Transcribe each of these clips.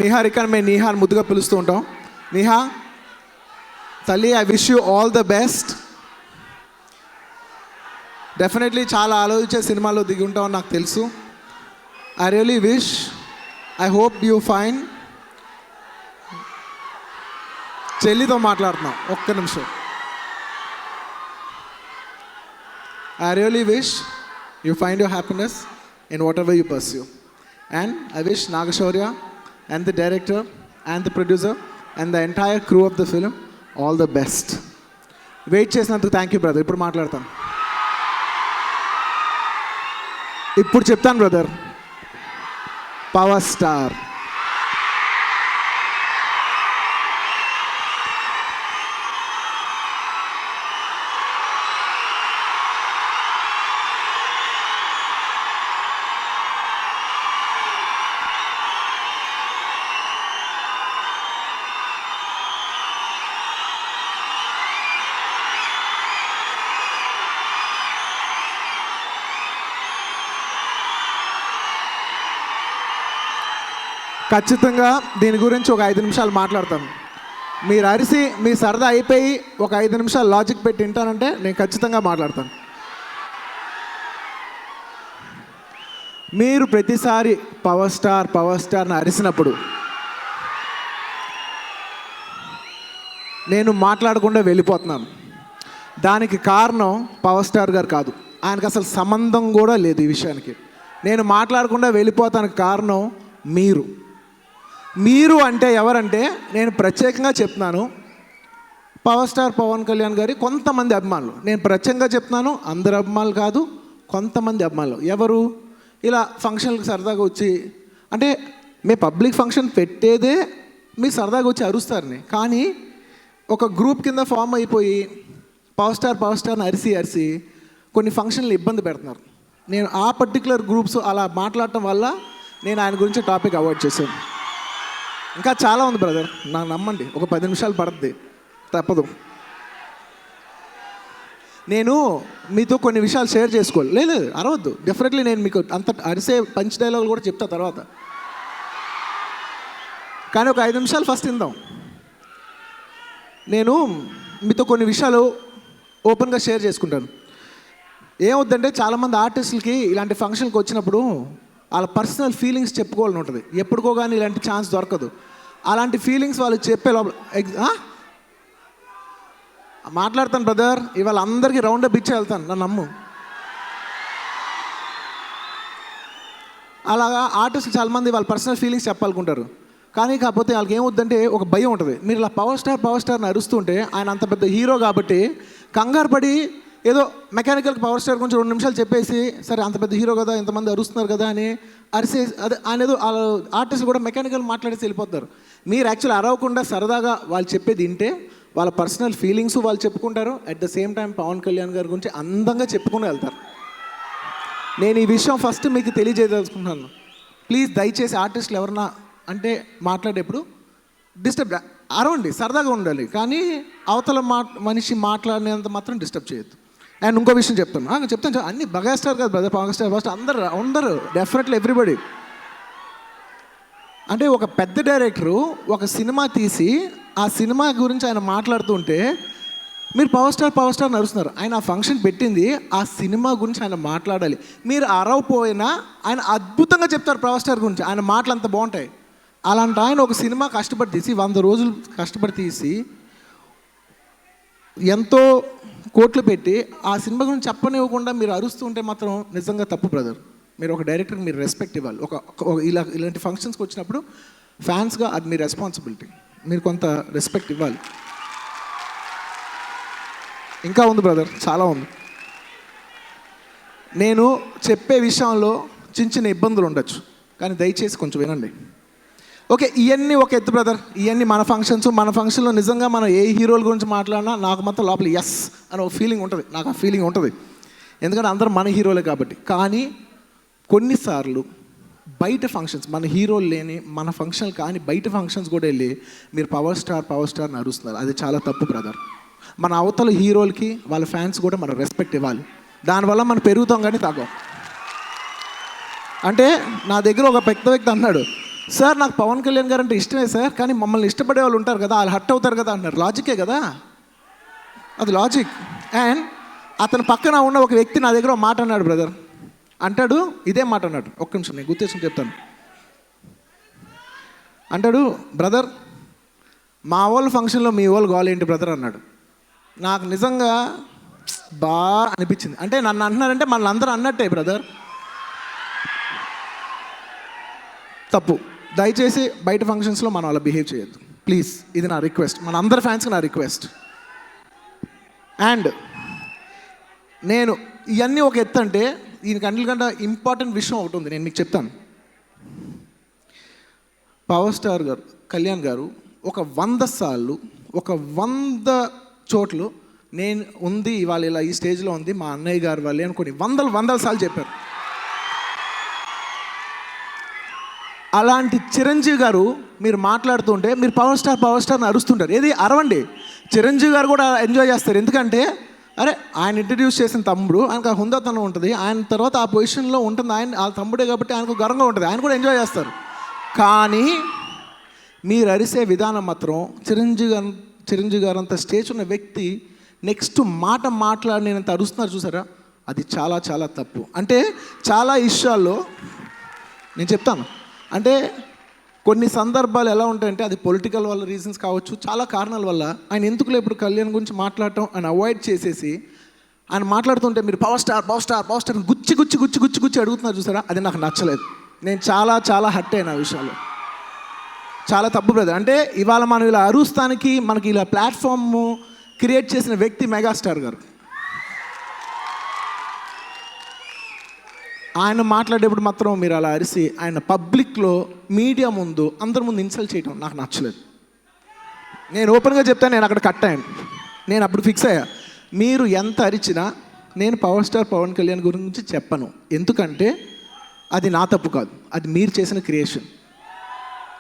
నిహారికని మేము నిహార్ ముద్దుగా పిలుస్తూ ఉంటాం. నిహా తల్లి, I wish you all the best. Definitely చాలా ఆలోచించే సినిమాలో దిగి ఉంటామని నాకు తెలుసు. I really wish, I hope you fine. చెల్లితో మాట్లాడుతున్నాం, ఒక్క నిమిషం. I really wish you find your happiness in whatever you pursue. And I wish Nagashaurya and the director and the producer and the entire crew of the film all the best. Wait చేసినందుకు thank you brother. ఇప్పుడు మాట్లాడతాను, ఇప్పుడు చెప్తాను brother. Power star ఖచ్చితంగా దీని గురించి ఒక 5 నిమిషాలు మాట్లాడతాను. మీరు అరిసి మీ సరదా అయిపోయి ఒక 5 నిమిషాలు లాజిక్ పెట్టి వింటానంటే నేను ఖచ్చితంగా మాట్లాడతాను. మీరు ప్రతిసారి పవర్ స్టార్ని అరిసినప్పుడు నేను మాట్లాడకుండా వెళ్ళిపోతున్నాను. దానికి కారణం పవర్ స్టార్ గారు కాదు, ఆయనకు అసలు సంబంధం కూడా లేదు ఈ విషయానికి. నేను మాట్లాడకుండా వెళ్ళిపోతానికి కారణం మీరు అంటే ఎవరంటే, నేను ప్రత్యేకంగా చెప్తున్నాను, పవర్ స్టార్ పవన్ కళ్యాణ్ గారి కొంతమంది అభిమానులు. నేను ప్రత్యేకంగా చెప్తున్నాను, అందరు అభిమానులు కాదు, కొంతమంది అభిమానులు. ఎవరు? ఇలా ఫంక్షన్లకు సరదాగా వచ్చి, అంటే మీ పబ్లిక్ ఫంక్షన్ పెట్టేదే మీ సరదాగా వచ్చి అరుస్తారని, కానీ ఒక గ్రూప్ కింద ఫామ్ అయిపోయి పవర్ స్టార్ని అరిసి కొన్ని ఫంక్షన్లు ఇబ్బంది పెడుతున్నారు. నేను ఆ పర్టికులర్ గ్రూప్స్ అలా మాట్లాడటం వల్ల నేను ఆయన గురించి టాపిక్ అవాయిడ్ చేశాను. ఇంకా చాలా ఉంది బ్రదర్, నాకు నమ్మండి, ఒక 10 నిమిషాలు పడుతుంది, తప్పదు. నేను మీతో కొన్ని విషయాలు షేర్ చేసుకోవాలి. లేదు అరవద్దు, డెఫినెట్లీ నేను మీకు అంత అరిసే పంచ్ డైలాగులు కూడా చెప్తా తర్వాత, కానీ ఒక 5 నిమిషాలు ఫస్ట్ ఇందాం. నేను మీతో కొన్ని విషయాలు ఓపెన్గా షేర్ చేసుకుంటాను. ఏమవుద్దంటే, చాలామంది ఆర్టిస్టులకి ఇలాంటి ఫంక్షన్కి వచ్చినప్పుడు వాళ్ళ పర్సనల్ ఫీలింగ్స్ చెప్పుకోవాలని ఉంటుంది. ఎప్పుడుకో కానీ ఇలాంటి ఛాన్స్ దొరకదు. అలాంటి ఫీలింగ్స్ వాళ్ళు చెప్పే లోపల మాట్లాడతాను బ్రదర్, ఇవాళ అందరికీ రౌండ్ అప్ ఇచ్చి వెళ్తాను, నన్ను నమ్ము. అలాగా ఆర్టిస్టులు చాలామంది వాళ్ళ పర్సనల్ ఫీలింగ్స్ చెప్పాలనుకుంటారు, కానీ కాకపోతే వాళ్ళకి ఏమవుద్దంటే ఒక భయం ఉంటుంది. మీరు ఇలా పవర్ స్టార్ని అరుస్తుంటే, ఆయన అంత పెద్ద హీరో కాబట్టి కంగారు పడి ఏదో మెకానికల్ పవర్ స్టార్ గురించి 2 నిమిషాలు చెప్పేసి, సరే అంత పెద్ద హీరో కదా, ఇంతమంది అరుస్తున్నారు కదా అని అరిసే, అదే ఆయన ఏదో ఆర్టిస్ట్ కూడా మెకానికల్ మాట్లాడేసి వెళ్ళిపోతారు. మీరు యాక్చువల్ అరవకుండా సరదాగా వాళ్ళు చెప్పేది వింటే వాళ్ళ పర్సనల్ ఫీలింగ్స్ వాళ్ళు చెప్పుకుంటారు, at the same time Pawan Kalyan గారి గురించి అందంగా చెప్పుకుని వెళ్తారు. నేను ఈ విషయం ఫస్ట్ మీకు తెలియజేయదలుచుకుంటున్నాను. ప్లీజ్ దయచేసి ఆర్టిస్టులు ఎవరన్నా అంటే మాట్లాడేప్పుడు డిస్టర్బ్ అరవండి, సరదాగా ఉండాలి, కానీ అవతల మనిషి మాట్లాడినంత మాత్రం డిస్టర్బ్ చేయొద్దు. అండ్ ఇంకో విషయం చెప్తాను అన్ని మెగాస్టార్ కాదు బ్రదర్, పవర్ స్టార్ ఫస్ట్ అందరూ డెఫినెట్లీ ఎవ్రీబడి. అంటే ఒక పెద్ద డైరెక్టరు ఒక సినిమా తీసి ఆ సినిమా గురించి ఆయన మాట్లాడుతుంటే మీరు పవర్ స్టార్ నడుస్తున్నారు. ఆయన ఆ ఫంక్షన్ పెట్టింది ఆ సినిమా గురించి ఆయన మాట్లాడాలి. మీరు అరవపోయినా ఆయన అద్భుతంగా చెప్తారు పవర్ స్టార్ గురించి, ఆయన మాటలు అంత బాగుంటాయి. అలాంటి ఆయన ఒక సినిమా కష్టపడి తీసి 100 రోజులు కష్టపడి తీసి ఎంతో కోట్లు పెట్టి ఆ సినిమా గురించి చెప్పనివ్వకుండా మీరు అరుస్తుంటే మాత్రం నిజంగా తప్పు బ్రదర్. మీరు ఒక డైరెక్టర్కి మీరు రెస్పెక్ట్ ఇవ్వాలి. ఇలాంటి ఫంక్షన్స్కి వచ్చినప్పుడు ఫ్యాన్స్గా అది మీ రెస్పాన్సిబిలిటీ, మీరు కొంత రెస్పెక్ట్ ఇవ్వాలి. ఇంకా ఉంది బ్రదర్, చాలా ఉంది. నేను చెప్పే విషయంలో చిన్న ఇబ్బందులు ఉండొచ్చు, కానీ దయచేసి కొంచెం వినండి. ఓకే, ఇవన్నీ ఒక ఎత్తు బ్రదర్, ఇవన్నీ మన ఫంక్షన్లో నిజంగా మనం ఏ హీరోల గురించి మాట్లాడినా నాకు మాత్రం లోపల ఎస్ అని ఒక ఫీలింగ్ ఉంటుంది, నాకు ఆ ఫీలింగ్ ఉంటుంది, ఎందుకంటే అందరూ మన హీరోలే కాబట్టి. కానీ కొన్నిసార్లు బయట ఫంక్షన్స్, మన హీరోలు లేని మన ఫంక్షన్ కానీ బయట ఫంక్షన్స్ కూడా వెళ్ళి మీరు పవర్ స్టార్ని అరుస్తున్నారు, అది చాలా తప్పు బ్రదర్. మన అవతల హీరోలకి వాళ్ళ ఫ్యాన్స్ కూడా మనం రెస్పెక్ట్ ఇవ్వాలి. దానివల్ల మనం పెరుగుతాం కానీ తగ్గం. అంటే నా దగ్గర ఒక పెద్ద వ్యక్తి అన్నాడు, సార్ నాకు పవన్ కళ్యాణ్ గారు అంటే ఇష్టమే సార్, కానీ మమ్మల్ని ఇష్టపడే వాళ్ళు ఉంటారు కదా, వాళ్ళు హర్ట్ అవుతారు కదా అన్నారు. లాజికే కదా అది, లాజిక్. అండ్ అతని పక్కన ఉన్న ఒక వ్యక్తి నా దగ్గర ఒక మాట అన్నాడు బ్రదర్, అంటాడు ఇదే మాట అన్నాడు. ఒక్క నిమిషం నేను గుర్తేసుకుని చెప్తాను. అంటాడు, బ్రదర్ మా వాళ్ళ ఫంక్షన్లో మీ వాళ్ళు గోల్ ఏంటి బ్రదర్ అన్నాడు. నాకు నిజంగా బాగా అనిపించింది. అంటే నన్ను అంటున్నారంటే మన అందరూ అన్నట్టే బ్రదర్. తప్పు. దయచేసి బయట ఫంక్షన్స్లో మనం అలా బిహేవ్ చేయొద్దు ప్లీజ్. ఇది నా రిక్వెస్ట్, మన అందరి ఫ్యాన్స్కి నా రిక్వెస్ట్. అండ్ నేను ఇవన్నీ ఒక ఎత్తు అంటే దీనికి అన్నిటికంటే ఇంపార్టెంట్ విషయం ఒకటి ఉంది, నేను మీకు చెప్తాను. పవర్ స్టార్ గారు కళ్యాణ్ గారు ఒక 100 సార్లు 100 చోట్లు నేను ఉంది ఇవాళ ఇలా ఈ స్టేజ్లో ఉంది మా అన్నయ్య గారు వాళ్ళే అనుకుని వందల సార్లు చెప్పారు. అలాంటి చిరంజీవి గారు మీరు మాట్లాడుతుంటే మీరు పవర్ స్టార్ని అరుస్తుంటారు. ఏది అరవండి, చిరంజీవి గారు కూడా ఎంజాయ్ చేస్తారు. ఎందుకంటే అరే ఆయన ఇంట్రడ్యూస్ చేసిన తమ్ముడు, ఆయనకు ఆ హుందాతనం ఉంటుంది, ఆయన తర్వాత ఆ పొజిషన్లో ఉంటుంది, ఆయన ఆ తమ్ముడే కాబట్టి ఆయనకు గర్వంగా ఉంటుంది, ఆయన కూడా ఎంజాయ్ చేస్తారు. కానీ మీరు అరిసే విధానం మాత్రం చిరంజీవి గారు అంత స్టేజ్ ఉన్న వ్యక్తి నెక్స్ట్ మాట మాట్లాడినంత అరుస్తున్నారు చూసారా, అది చాలా చాలా తప్పు. అంటే చాలా విషయాల్లో నేను చెప్తాను, అంటే కొన్ని సందర్భాలు ఎలా ఉంటాయంటే అది పొలిటికల్ వల్ల రీజన్స్ కావచ్చు, చాలా కారణాల వల్ల ఆయన ఎందుకులే ఇప్పుడు కళ్యాణ్ గురించి మాట్లాడటం ఆయన అవాయిడ్ చేసేసి ఆయన మాట్లాడుతుంటే మీరు పవర్ స్టార్ గుచ్చి అడుగుతున్నారు చూసారా, అది నాకు నచ్చలేదు. నేను చాలా చాలా హర్ట్ అయిన ఆ విషయాలు, చాలా తప్పు బ్రదర్. అంటే ఇవాళ మనం ఇలా అరుస్తానికి మనకి ఇలా ప్లాట్ఫామ్ క్రియేట్ చేసిన వ్యక్తి మెగాస్టార్ గారు. ఆయన మాట్లాడేప్పుడు మాత్రం మీరు అలా అరిసి ఆయన పబ్లిక్లో మీడియా ముందు అందరి ముందు ఇన్సల్ట్ చేయడం నాకు నచ్చలేదు. నేను ఓపెన్గా చెప్తాను, నేను అక్కడ కట్ అయ్యాను. నేను అప్పుడు ఫిక్స్ అయ్యా, మీరు ఎంత అరిచినా నేను పవర్ స్టార్ పవన్ కళ్యాణ్ గురించి చెప్పను. ఎందుకంటే అది నా తప్పు కాదు, అది మీరు చేసిన క్రియేషన్.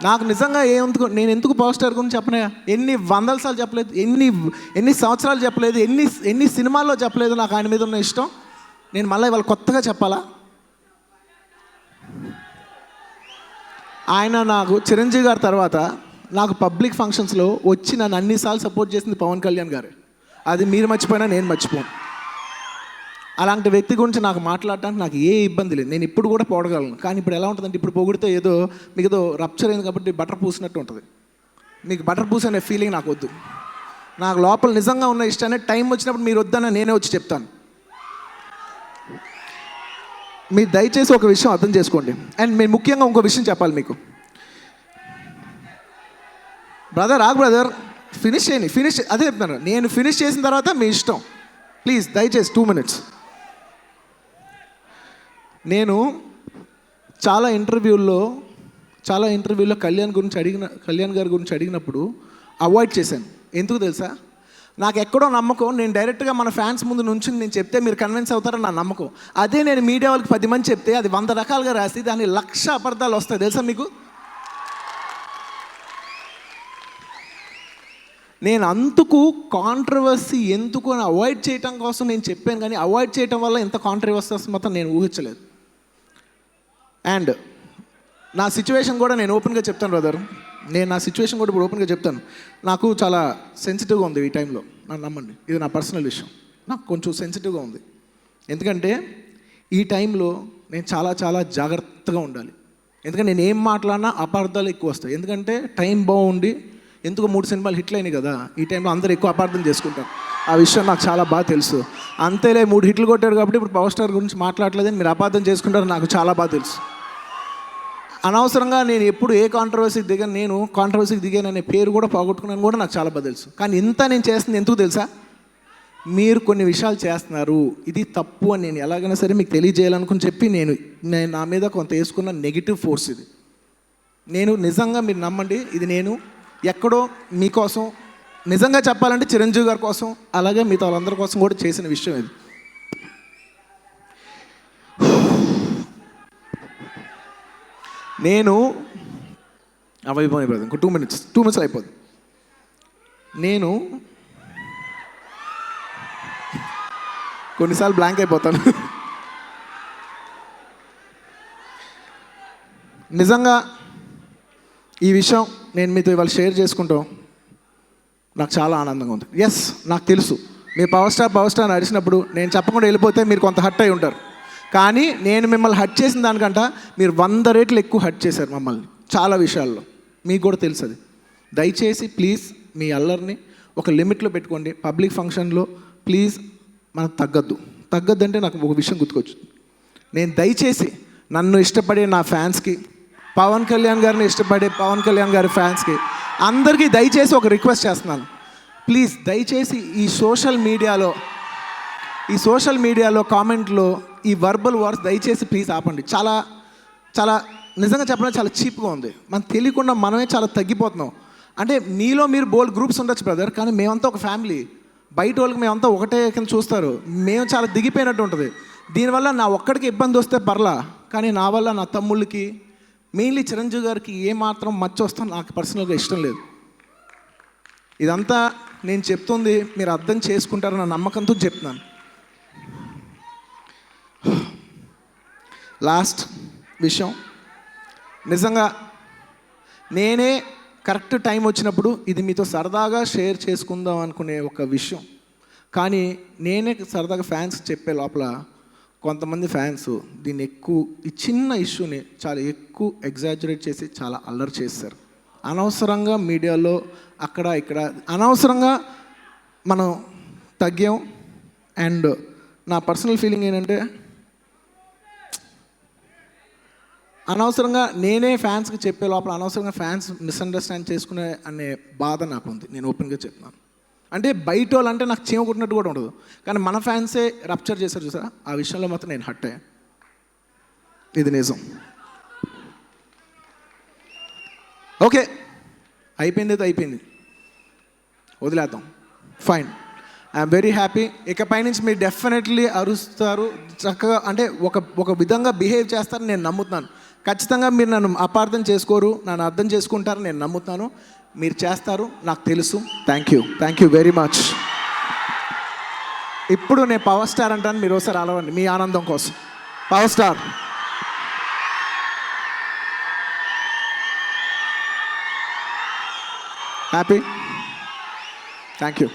నాకు నిజంగా నేను ఎందుకు పవర్ స్టార్ గురించి చెప్పనయా, ఎన్ని 100 సార్లు చెప్పలేదు, ఎన్ని సంవత్సరాలు చెప్పలేదు, ఎన్ని సినిమాల్లో చెప్పలేదు నాకు ఆయన మీద ఉన్న ఇష్టం. నేను మళ్ళీ ఇవాళ కొత్తగా చెప్పాలా? ఆయన నాకు చిరంజీవి గారి తర్వాత నాకు పబ్లిక్ ఫంక్షన్స్లో వచ్చి నన్ను అన్నిసార్లు సపోర్ట్ చేసింది పవన్ కళ్యాణ్ గారు. అది మీరు మర్చిపోయినా నేను మర్చిపోను. అలాంటి వ్యక్తి గురించి నాకు మాట్లాడటానికి నాకు ఏ ఇబ్బంది లేదు, నేను ఇప్పుడు కూడా పోడగలను. కానీ ఇప్పుడు ఎలా ఉంటుందంటే ఇప్పుడు పొగిడితే మీకు ఏదో రప్చర్ అయింది కాబట్టి బటర్ పూసినట్టు ఉంటుంది. మీకు బటర్ పూసి అనే ఫీలింగ్ నాకు వద్దు. నాకు లోపల నిజంగా ఉన్న ఇష్టాన్ని టైం వచ్చినప్పుడు మీరు వద్దన్న నేనే వచ్చి చెప్తాను. మీరు దయచేసి ఒక విషయం అర్థం చేసుకోండి. అండ్ నేను ముఖ్యంగా ఇంకో విషయం చెప్పాలి మీకు. బ్రదర్ ఫినిష్ అదే చెప్తాను. నేను ఫినిష్ చేసిన తర్వాత మీ ఇష్టం, ప్లీజ్ దయచేసి 2 minutes. నేను చాలా ఇంటర్వ్యూల్లో కళ్యాణ్ గారి గురించి అడిగినప్పుడు అవాయిడ్ చేశాను. ఎందుకు తెలుసా? నాకు ఎక్కడో నమ్మకం, నేను డైరెక్ట్గా మన ఫ్యాన్స్ ముందు నుంచి నేను చెప్తే మీరు కన్విన్స్ అవుతారని నా నమ్మకం. అదే నేను మీడియా వాళ్ళకి 10 మంది చెప్తే అది 100 రకాలుగా రాసి దాన్ని 1,00,000 అబద్ధాలు వస్తాయి తెలుసా మీకు. నేను అందుకు కాంట్రవర్సీ ఎందుకు అని అవాయిడ్ చేయటం కోసం నేను చెప్పాను, కానీ అవాయిడ్ చేయటం వల్ల ఎంత కాంట్రవర్సీ వస్తుంది మాత్రం నేను ఊహించలేదు. అండ్ నా సిచ్యువేషన్ కూడా నేను ఓపెన్గా చెప్తాను బ్రదర్, నేను నా సిచ్యువేషన్ కూడా ఇప్పుడు ఓపెన్గా చెప్తాను. నాకు చాలా సెన్సిటివ్గా ఉంది ఈ టైంలో, నన్ను నమ్మండి, ఇది నా పర్సనల్ విషయం. నాకు కొంచెం సెన్సిటివ్గా ఉంది, ఎందుకంటే ఈ టైంలో నేను చాలా చాలా జాగ్రత్తగా ఉండాలి. ఎందుకంటే నేను ఏం మాట్లాడినా అపార్థాలు ఎక్కువ వస్తాయి. ఎందుకంటే టైం బాగుండి ఎందుకు 3 సినిమాలు హిట్లు అయినాయి కదా, ఈ టైంలో అందరూ ఎక్కువ అపార్థం చేసుకుంటారు. ఆ విషయం నాకు చాలా బాగా తెలుసు. అంతేలే 3 హిట్లు కొట్టాడు కాబట్టి ఇప్పుడు పవర్ స్టార్ గురించి మాట్లాడలేదని మీరు అపార్థం చేసుకుంటారు, నాకు చాలా బాగా తెలుసు. అనవసరంగా నేను ఎప్పుడు ఏ కాంట్రవర్సీకి దిగాను, నేను కాంట్రవర్సీకి దిగాననే పేరు కూడా పోగొట్టుకున్నాను కూడా నాకు చాలా బాగా తెలుసు. కానీ ఇంత నేను చేస్తుంది ఎందుకు తెలుసా? మీరు కొన్ని విషయాలు చేస్తున్నారు, ఇది తప్పు అని నేను ఎలాగైనా సరే మీకు తెలియజేయాలనుకుని చెప్పి నేను నా మీద కొంత వేసుకున్న నెగిటివ్ ఫోర్స్ ఇది. నేను నిజంగా మీరు నమ్మండి, ఇది నేను ఎక్కడో మీకోసం నిజంగా చెప్పాలంటే చిరంజీవి గారి కోసం అలాగే మిగతా వాళ్ళందరి కోసం కూడా చేసిన విషయం ఇది. నేను అవైపోయి బ్రదర్, ఇంకో 2 minutes అయిపోద్ది. నేను కొన్నిసార్లు బ్లాంక్ అయిపోతాను. నిజంగా ఈ విషయం నేను మీతో ఇవాళ షేర్ చేసుకుంటాం నాకు చాలా ఆనందంగా ఉంది. ఎస్, నాకు తెలుసు మీరు పవర్ స్టార్ నడిచినప్పుడు నేను చెప్పకుండా వెళ్ళిపోతే మీరు కొంత హర్ట్ అయి ఉంటారు. కానీ నేను మిమ్మల్ని హర్ట్ చేసిన దానికంట మీరు 100 రెట్లు ఎక్కువ హర్ట్ చేశారు మమ్మల్ని చాలా విషయాల్లో. మీకు కూడా తెలుసు అది. దయచేసి ప్లీజ్ మీ అల్లరిని ఒక లిమిట్లో పెట్టుకోండి. పబ్లిక్ ఫంక్షన్లో ప్లీజ్ మనకు తగ్గద్దు అంటే నాకు ఒక విషయం గుర్తుకొచ్చు. నేను దయచేసి నన్ను ఇష్టపడే నా ఫ్యాన్స్కి, పవన్ కళ్యాణ్ గారిని ఇష్టపడే పవన్ కళ్యాణ్ గారి ఫ్యాన్స్కి అందరికీ దయచేసి ఒక రిక్వెస్ట్ చేస్తున్నాను. ప్లీజ్ దయచేసి ఈ సోషల్ మీడియాలో కామెంట్లో ఈ వర్బల్ వార్స్ దయచేసి ప్లీజ్ ఆపండి. చాలా చాలా నిజంగా చెప్పడం చాలా చీప్గా ఉంది. మనం తెలియకుండా మనమే చాలా తగ్గిపోతున్నాం. అంటే మీలో మీరు బోల్డ్ గ్రూప్స్ ఉండొచ్చు బ్రదర్, కానీ మేమంతా ఒక ఫ్యామిలీ. బయట వాళ్ళకి మేమంతా ఒకటే కింద చూస్తారు. మేము చాలా దిగిపోయినట్టు ఉంటుంది. దీనివల్ల నా ఒక్కడికి ఇబ్బంది వస్తే పర్లా, కానీ నా వల్ల నా తమ్ముళ్ళకి, మెయిన్లీ చిరంజీవి గారికి ఏమాత్రం మచ్చ వస్తాం నాకు పర్సనల్గా ఇష్టం లేదు. ఇదంతా నేను చెప్తుంది మీరు అర్థం చేసుకుంటారన్న నమ్మకంతో చెప్తున్నాను. లాస్ట్ విషయం, నిజంగా నేనే కరెక్ట్ టైం వచ్చినప్పుడు ఇది మీతో సరదాగా షేర్ చేసుకుందాం అనుకునే ఒక విషయం, కానీ నేనే సరదాగా ఫ్యాన్స్ చెప్పే లోపల కొంతమంది ఫ్యాన్స్ దీన్ని ఈ చిన్న ఇష్యూని చాలా ఎక్కువ ఎగ్జాజరేట్ చేసి చాలా అల్లరి చేస్తారు. అనవసరంగా మీడియాలో అక్కడ ఇక్కడ అనవసరంగా మనం తగ్గాం. అండ్ నా పర్సనల్ ఫీలింగ్ ఏంటంటే అనవసరంగా నేనే ఫ్యాన్స్కి చెప్పే లోపల అనవసరంగా ఫ్యాన్స్ మిస్అండర్స్టాండ్ చేసుకునే అనే బాధ నాకు ఉంది. నేను ఓపెన్గా చెప్తున్నాను. అంటే బయట వాళ్ళు అంటే నాకు చీమ కుట్టినట్టు కూడా ఉండదు, కానీ మన ఫ్యాన్సే రప్చర్ చేశారు చూసారా, ఆ విషయంలో మాత్రం నేను హర్ట్ అయ్యాను. ఇది నిజం. ఓకే, అయిపోయింది, వదిలేద్దాం, ఫైన్. I'm very happy. ఇకపై నుంచి మీరు డెఫినెట్లీ అరుస్తారు చక్కగా, అంటే ఒక విధంగా బిహేవ్ చేస్తారని నేను నమ్ముతున్నాను. ఖచ్చితంగా మీరు నన్ను అపార్థం చేసుకోరు, నన్ను అర్థం చేసుకుంటారని నేను నమ్ముతాను. మీరు చేస్తారు, నాకు తెలుసు. Thank you very much. ఇప్పుడు నేను పవర్ స్టార్ అంటాను, మీరు ఒకసారి అలవండి మీ ఆనందం కోసం. Power star. Happy. Thank you.